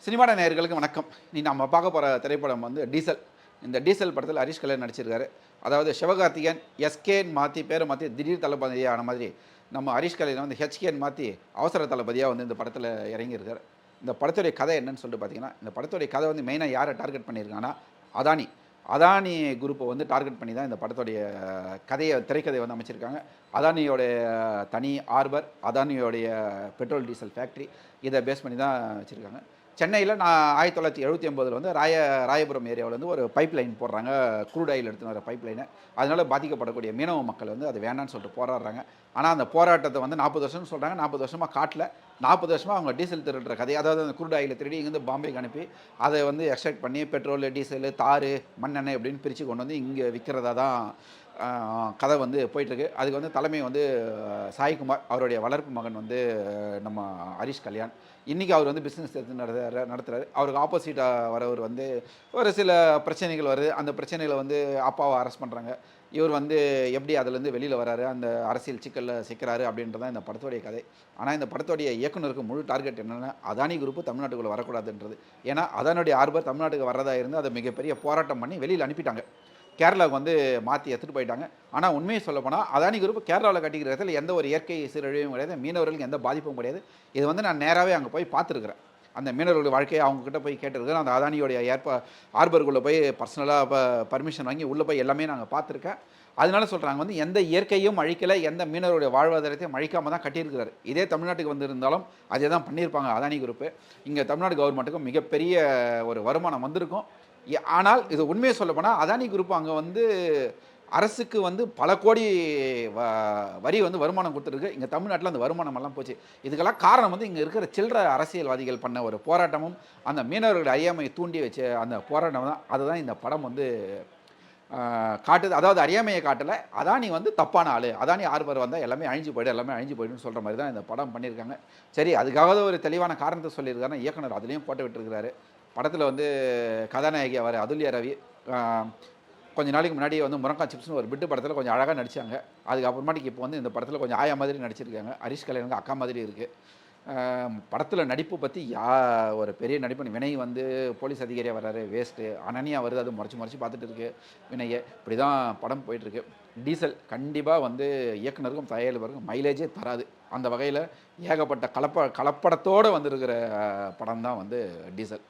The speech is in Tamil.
சினிமாட நேயர்களுக்கு வணக்கம். நம்ம பார்க்க போகிற திரைப்படம் வந்து டீசல். இந்த டீசல் படத்தில் ஹரிஷ் கல்யாண் நடிச்சிருக்காரு. அதாவது சிவகார்த்திகேயன் எஸ்கேன்னு மாற்றி பேரை மாற்றி திடீர் தளபதியான மாதிரி நம்ம ஹரிஷ் கல்யாண் வந்து ஹெச்கேன்னு மாற்றி அவசர தளபதியாக வந்து இந்த படத்தில் இறங்கியிருக்காரு. இந்த படத்துடைய கதை என்னன்னு சொல்லிட்டு பார்த்தீங்கன்னா, இந்த படத்துடைய கதை வந்து மெயினாக யாரை டார்கெட் பண்ணியிருக்காங்கன்னா, அதானி. அதானி குரூப்பை வந்து டார்கெட் பண்ணி தான் இந்த படத்துடைய திரைக்கதையை வந்து அமைச்சிருக்காங்க. அதானியோடைய தனி ஹார்பர், அதானியோடைய பெட்ரோல் டீசல் ஃபேக்ட்ரி இதை பேஸ் பண்ணி தான் வச்சுருக்காங்க. சென்னையில் நான் 1979 வந்து ராயபுரம் ஏரியாவில் வந்து ஒரு பைப் லைன் போடுறாங்க. க்ரூட் ஆயில் எடுத்துன்னு வர பைப் லைனை. அதனால் பாதிக்கப்படக்கூடிய மீனவ மக்கள் வந்து அது வேண்டான்னு சொல்லிட்டு போராடுறாங்க. ஆனால் அந்த போராட்டத்தை வந்து 40 வருஷம்னு சொல்கிறாங்க. 40 வருஷமாக காட்டல. 40 வருஷமாக அவங்க டீசல் திருடுற கதை, அதாவது அந்த க்ரூட் ஆயிலை திருடி இங்கேருந்து பாம்பேக்கு அனுப்பி அதை வந்து எக்ஸ்ட்ராக்ட் பண்ணி பெட்ரோல், டீசல், தார், மண்ணெண்ணெய் அப்படின்னு பிரித்து கொண்டு வந்து இங்கே விற்கிறதா தான் கதை வந்து போயிட்டுருக்கு. அதுக்கு வந்து தலைமை வந்து சாய்குமார், அவருடைய வளர்ப்பு மகன் வந்து நம்ம ஹரிஷ் கல்யாண். இன்றைக்கி அவர் வந்து பிஸ்னஸ் எடுத்து நடத்துகிறாரு. அவருக்கு ஆப்போசிட்டாக வரவர் வந்து ஒரு சில பிரச்சனைகள் வருது. அந்த பிரச்சனைகளை வந்து அப்பாவை அரெஸ்ட் பண்ணுறாங்க. இவர் வந்து எப்படி அதுலேருந்து வெளியில் வராரு, அந்த அரசியல் சிக்கலில் சிக்கிறாரு அப்படின்றது தான் இந்த படத்துடைய கதை. ஆனால் இந்த படத்துடைய இயக்குனருக்கு முழு டார்கெட் என்னென்னா, அதானி குரூப்பு தமிழ்நாட்டுக்குள்ளே வரக்கூடாதுன்றது. ஏன்னா அதானுடைய ஆர்பர் தமிழ்நாட்டுக்கு வரதா இருந்து அதை மிகப்பெரிய போராட்டம் பண்ணி வெளியில் அனுப்பிட்டாங்க. கேரளாவுக்கு வந்து மாற்றி எடுத்துகிட்டு போயிட்டாங்க. ஆனால் உண்மையை சொல்லப்போனால் அதானி குரூப் கேரளாவில் கட்டிக்கிற இடத்துல எந்த ஒரு இயற்கை சீரழிவும் கிடையாது, மீனவர்களுக்கு எந்த பாதிப்பும் கிடையாது. இது வந்து நான் நேராகவே அங்கே போய் பார்த்துருக்குறேன். அந்த மீனவர்களுடைய வாழ்க்கையை அவங்கக்கிட்ட போய் கேட்டிருக்கிறேன். அந்த அதானியோடைய ஹார்பருக்குள்ளே போய் பர்சனலாக பர்மிஷன் வாங்கி உள்ளே போய் எல்லாமே நாங்கள் பார்த்துருக்கேன். அதனால சொல்கிறாங்க வந்து எந்த இயற்கையும் அழிக்கலை, எந்த மீனவருடைய வாழ்வாதாரத்தையும் அழிக்காமல் தான் கட்டியிருக்கிறாரு. இதே தமிழ்நாட்டுக்கு வந்திருந்தாலும் அதே தான் பண்ணியிருப்பாங்க அதானி குரூப்பு. இங்கே தமிழ்நாடு கவர்மெண்ட்டுக்கும் மிகப்பெரிய ஒரு வருமானம் வந்திருக்கும். ஆனால் இது உண்மையை சொல்லப்போனால் அதானி குரூப் அங்கே வந்து அரசுக்கு வந்து பல கோடி வரி வந்து வருமானம் கொடுத்துருக்கு. இங்கே தமிழ்நாட்டில் அந்த வருமானமெல்லாம் போச்சு. இதுக்கெல்லாம் காரணம் வந்து இங்கே இருக்கிற சில்லற அரசியல்வாதிகள் பண்ண ஒரு போராட்டமும் அந்த மீனவர்கள் அறியாமையை தூண்டி வச்ச அந்த போராட்டம் தான். அதுதான் இந்த படம் வந்து காட்டுது. அதாவது அறியாமையை காட்டலை, அதானி வந்து தப்பான ஆள், அதானி ஆர்வர் வந்தால் எல்லாமே அழிஞ்சு போய்டும், எல்லாமே அழிஞ்சு போய்டுன்னு சொல்கிற மாதிரி தான் இந்த படம் பண்ணியிருக்காங்க. சரி, அதுக்காக ஒரு தெளிவான காரணத்தை சொல்லியிருக்காருன்னா இயக்குனர் அதுலேயும் போட்டு விட்டுருக்கிறாரு. படத்தில் வந்து கதாநாயகி அவர் அதுல்யா ரவி கொஞ்ச நாளைக்கு முன்னாடி வந்து முரங்கா சிப்ஸ்னு ஒரு பிட்டு படத்தில் கொஞ்சம் அழகாக நடித்தாங்க. அதுக்கப்புறமாட்டிக்கு இப்போ வந்து இந்த படத்தில் கொஞ்சம் ஆயா மாதிரி நடிச்சிருக்காங்க. ஹரிஷ் கல்யாணுக்கு அக்கா மாதிரி இருக்குது. படத்தில் நடிப்பு பற்றி ஒரு பெரிய நடிப்பு. வினய் வந்து போலீஸ் அதிகாரியாக வர்றாரு, வேஸ்ட்டு. அனனியா வருது, அது முறைச்சி பார்த்துட்டு இருக்கு வினயை. இப்படி தான் படம் போயிட்டுருக்கு. டீசல் கண்டிப்பாக வந்து இயக்குனருக்கும் தயாரிப்பாளருக்கும் மைலேஜே தராது. அந்த வகையில் ஏகப்பட்ட கலப்படத்தோடு வந்திருக்கிற படம் தான் வந்து டீசல்.